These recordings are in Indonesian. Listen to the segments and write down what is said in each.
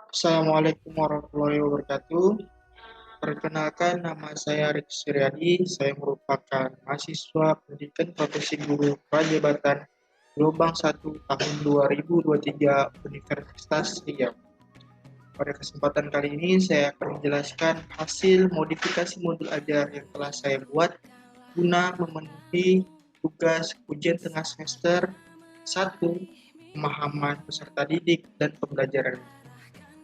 Assalamualaikum warahmatullahi wabarakatuh. Perkenalkan, nama saya Rik Suryadi. Saya merupakan mahasiswa pendidikan profesi guru Prajabatan Gelombang 1 tahun 2023 Universitas Riau. Pada kesempatan kali ini, saya akan menjelaskan hasil modifikasi modul ajar yang telah saya buat guna memenuhi tugas ujian tengah semester 1 pemahaman peserta didik dan pembelajaran,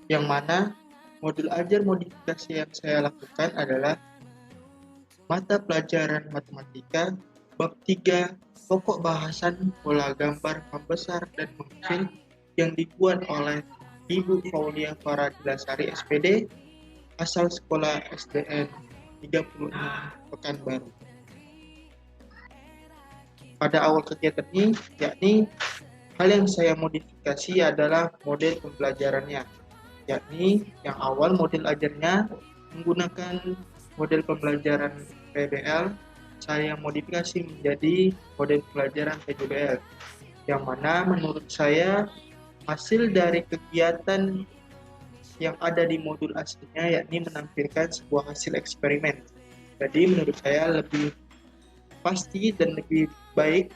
yang mana modul ajar modifikasi yang saya lakukan adalah mata pelajaran matematika bab 3 pokok bahasan pola gambar membesar dan mengecil yang dibuat oleh Ibu Faulia Faradilasari SPD asal sekolah SDN 36 Pekanbaru. Pada awal kegiatan ini, yakni hal yang saya modifikasi adalah model pembelajarannya, yakni yang awal model ajarnya menggunakan model pembelajaran PBL, saya modifikasi menjadi model pembelajaran PJBL, yang mana menurut saya hasil dari kegiatan yang ada di modul aslinya yakni menampilkan sebuah hasil eksperimen. Jadi menurut saya lebih pasti dan lebih baik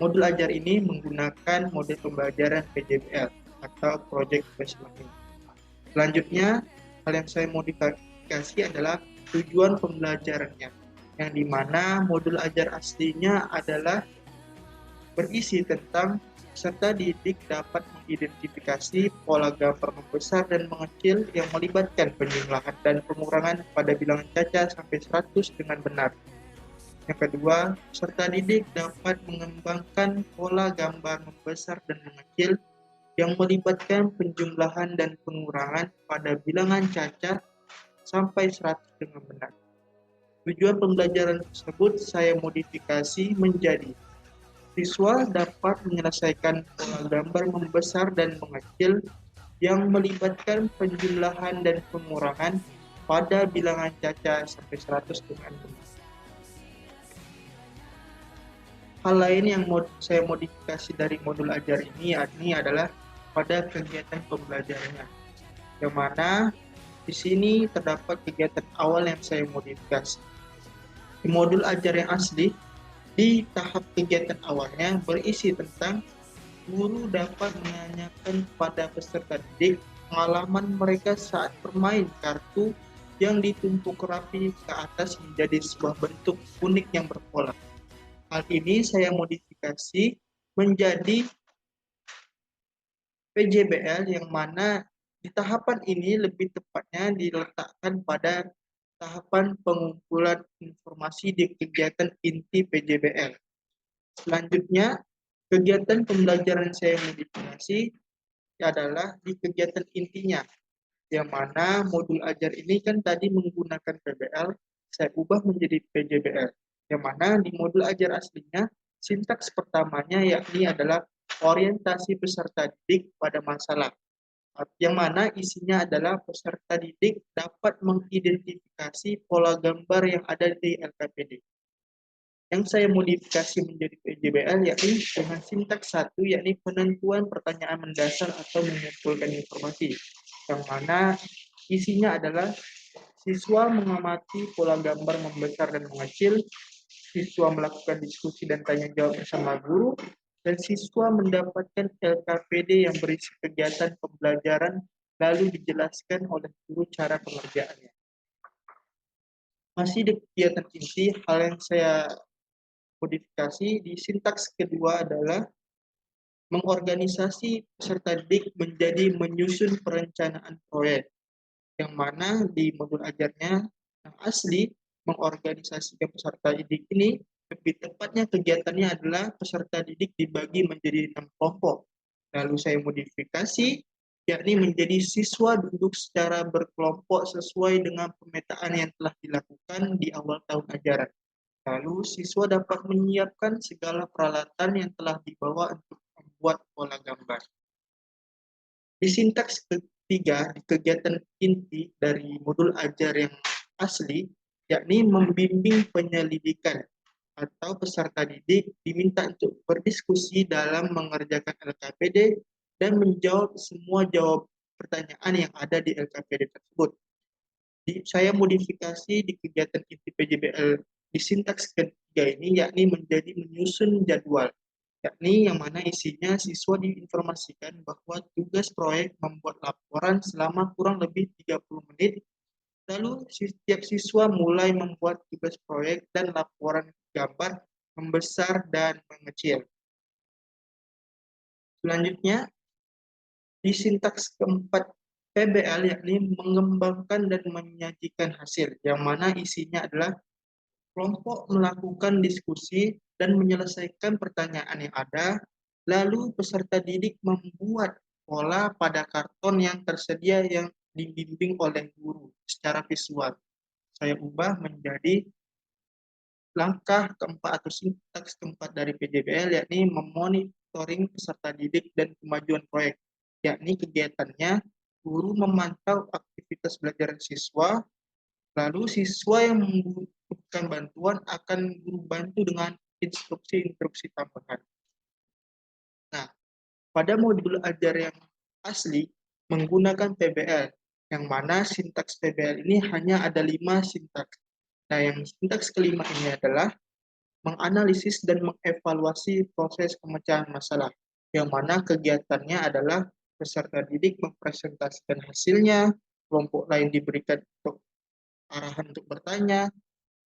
modul ajar ini menggunakan model pembelajaran PJBL atau Project Based Learning. Selanjutnya, hal yang saya modifikasi adalah tujuan pembelajarannya, yang dimana modul ajar aslinya adalah berisi tentang peserta didik dapat mengidentifikasi pola gambar membesar dan mengecil yang melibatkan penjumlahan dan pengurangan pada bilangan caca sampai 100 dengan benar. Yang kedua, peserta didik dapat mengembangkan pola gambar membesar dan mengecil yang melibatkan penjumlahan dan pengurangan pada bilangan caca sampai 100 dengan benar. Tujuan pembelajaran tersebut saya modifikasi menjadi siswa dapat menyelesaikan pola gambar membesar dan mengecil yang melibatkan penjumlahan dan pengurangan pada bilangan caca sampai 100 dengan benar. Hal lain yang saya modifikasi dari modul ajar ini adalah pada kegiatan pembelajarannya, yang mana di sini terdapat kegiatan awal yang saya modifikasi. Di modul ajar yang asli, di tahap kegiatan awalnya berisi tentang guru dapat menanyakan kepada peserta didik pengalaman mereka saat bermain kartu yang ditumpuk rapi ke atas menjadi sebuah bentuk unik yang berpola. Hal ini saya modifikasi menjadi PJBL, yang mana di tahapan ini lebih tepatnya diletakkan pada tahapan pengumpulan informasi di kegiatan inti PJBL. Selanjutnya, kegiatan pembelajaran saya modifikasi adalah di kegiatan intinya, yang mana modul ajar ini kan tadi menggunakan PBL, saya ubah menjadi PJBL, yang mana di modul ajar aslinya sintaks pertamanya yakni adalah orientasi peserta didik pada masalah, yang mana isinya adalah peserta didik dapat mengidentifikasi pola gambar yang ada di LKPD. Yang saya modifikasi menjadi PJBL yakni dengan sintaks satu, yakni penentuan pertanyaan mendasar atau mengumpulkan informasi, yang mana isinya adalah siswa mengamati pola gambar membesar dan mengecil, siswa melakukan diskusi dan tanya jawab bersama guru, dan siswa mendapatkan LKPD yang berisi kegiatan pembelajaran lalu dijelaskan oleh guru cara pengerjaannya. Masih di kegiatan inti, hal yang saya modifikasi di sintaks kedua adalah mengorganisasi peserta didik menjadi menyusun perencanaan proyek, yang mana di modul ajarnya yang asli mengorganisasikan peserta didik ini, lebih tepatnya kegiatannya adalah peserta didik dibagi menjadi 6 kelompok. Lalu saya modifikasi, yakni menjadi siswa duduk secara berkelompok sesuai dengan pemetaan yang telah dilakukan di awal tahun ajaran. Lalu siswa dapat menyiapkan segala peralatan yang telah dibawa untuk membuat pola gambar. Di sintaks ketiga, di kegiatan inti dari modul ajar yang asli, yakni membimbing penyelidikan atau peserta didik diminta untuk berdiskusi dalam mengerjakan LKPD dan menjawab semua pertanyaan yang ada di LKPD tersebut. Saya modifikasi di kegiatan inti PJBL di sintaks ketiga ini, yakni menjadi menyusun jadwal, yakni yang mana isinya siswa diinformasikan bahwa tugas proyek membuat laporan selama kurang lebih 30 menit, lalu setiap siswa mulai membuat tugas proyek dan laporan gambar membesar dan mengecil. Selanjutnya, di sintaks keempat PBL, yakni mengembangkan dan menyajikan hasil, yang mana isinya adalah kelompok melakukan diskusi dan menyelesaikan pertanyaan yang ada, lalu peserta didik membuat pola pada karton yang tersedia yang dibimbing oleh guru secara visual. Saya ubah menjadi langkah keempat atau sintaks keempat dari PJBL, yakni memonitoring peserta didik dan kemajuan proyek, yakni kegiatannya guru memantau aktivitas belajar siswa, lalu siswa yang membutuhkan bantuan akan guru bantu dengan instruksi-instruksi tambahan. Nah, pada modul ajar yang asli menggunakan PBL, yang mana sintaks PBL ini hanya ada 5 sintaks. Nah, yang sintaks kelima ini adalah menganalisis dan mengevaluasi proses pemecahan masalah, yang mana kegiatannya adalah peserta didik mempresentasikan hasilnya, kelompok lain diberikan untuk arahan untuk bertanya,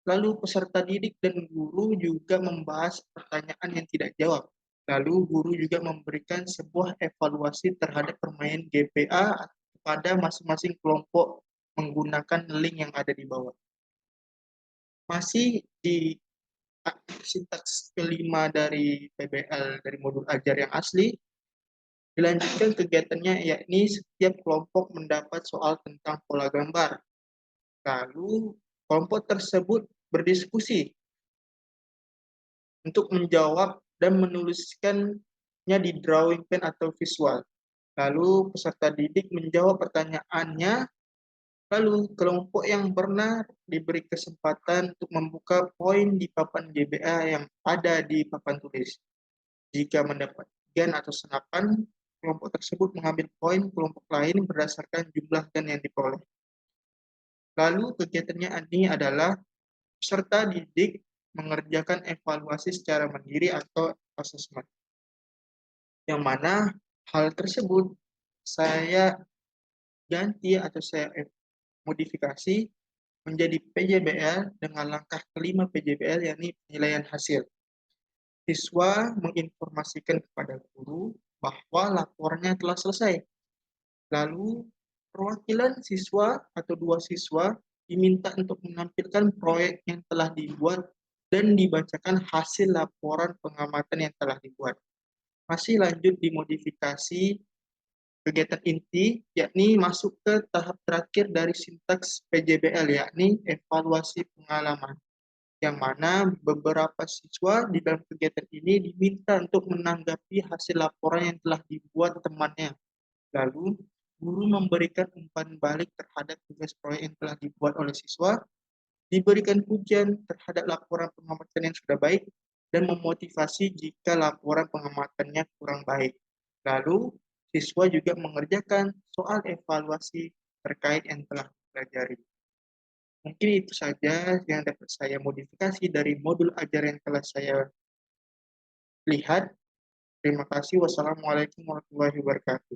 lalu peserta didik dan guru juga membahas pertanyaan yang tidak jawab. Lalu guru juga memberikan sebuah evaluasi terhadap permainan GPA kepada masing-masing kelompok menggunakan link yang ada di bawah. Masih di sintaks kelima dari PBL dari modul ajar yang asli, dilanjutkan kegiatannya, yakni setiap kelompok mendapat soal tentang pola gambar. Lalu kelompok tersebut berdiskusi untuk menjawab dan menuliskannya di drawing pen atau visual. Lalu peserta didik menjawab pertanyaannya. Lalu kelompok yang pernah diberi kesempatan untuk membuka poin di papan GBA yang ada di papan tulis. Jika mendapat gan atau senapan, kelompok tersebut mengambil poin kelompok lain berdasarkan jumlah gan yang diperoleh. Lalu kegiatannya ini adalah peserta didik mengerjakan evaluasi secara mandiri atau asesmen. Yang mana hal tersebut saya ganti atau saya modifikasi menjadi PJBL dengan langkah kelima PJBL, yakni penilaian hasil. Siswa menginformasikan kepada guru bahwa laporannya telah selesai. Lalu perwakilan siswa atau 2 siswa diminta untuk menampilkan proyek yang telah dibuat dan dibacakan hasil laporan pengamatan yang telah dibuat. Masih lanjut dimodifikasi kegiatan inti, yakni masuk ke tahap terakhir dari sintaks PJBL, yakni evaluasi pengalaman, yang mana beberapa siswa di dalam kegiatan ini diminta untuk menanggapi hasil laporan yang telah dibuat temannya. Lalu, guru memberikan umpan balik terhadap tugas proyek yang telah dibuat oleh siswa, diberikan pujian terhadap laporan pengamatan yang sudah baik, dan memotivasi jika laporan pengamatannya kurang baik. Lalu, siswa juga mengerjakan soal evaluasi terkait yang telah dipelajari. Mungkin itu saja yang dapat saya modifikasi dari modul ajar yang telah saya lihat. Terima kasih. Wassalamualaikum warahmatullahi wabarakatuh.